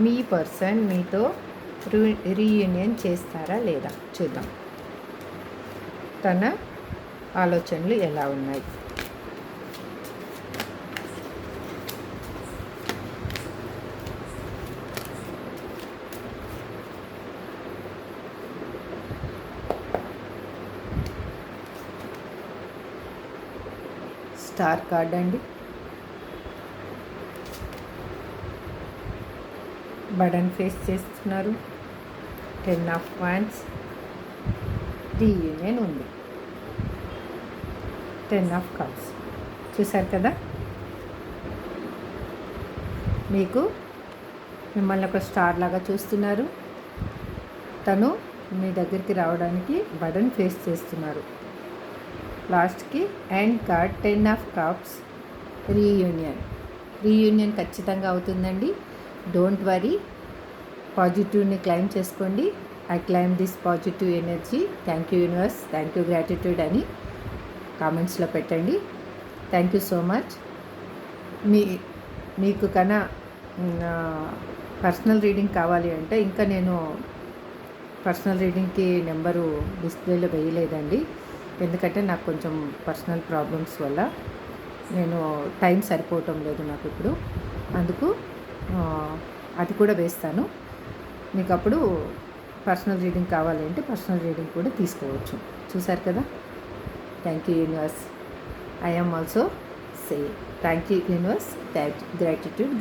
మీ person మీతో reunion చేస్తారా లేదా చూద్దాం. తన ఆలోచనలు ఎలా ఉన్నాయి. స్టార్ కార్డ్ అండి, బర్డన్ ఫేస్ చేస్తున్నారు, 10 ఆఫ్ వాండ్స్, రీయూనియన్ ఉంది, 10 ఆఫ్ కప్స్. చూసారు కదా, మీకు మిమ్మల్ని ఒక స్టార్ లాగా చూస్తున్నారు. తను మీ దగ్గరికి రావడానికి బర్డన్ ఫేస్ చేస్తున్నారు. లాస్ట్కి end card 10 of cups, reunion ఖచ్చితంగా అవుతుందండి. డోంట్ వరీ, పాజిటివ్ని క్లైమ్ చేసుకోండి. I claim this positive energy. Thank you universe, thank you gratitude అని కామెంట్స్లో పెట్టండి. Thank you so much. మీకు కన్నా పర్సనల్ రీడింగ్ కావాలి అంటే ఇంకా నేను పర్సనల్ రీడింగ్కి నెంబరు డిస్ప్లేలో వేయలేదండి. ఎందుకంటే నాకు కొంచెం పర్సనల్ ప్రాబ్లమ్స్ వల్ల నేను టైం సరిపోవటం లేదు నాకు ఇప్పుడు. అందుకు అది కూడా వేస్తాను. మీకు అప్పుడు పర్సనల్ రీడింగ్ కావాలి అంటే పర్సనల్ రీడింగ్ కూడా తీసుకోవచ్చు. చూసారు కదా. Thank you universe. I am also say thank you universe. Gratitude.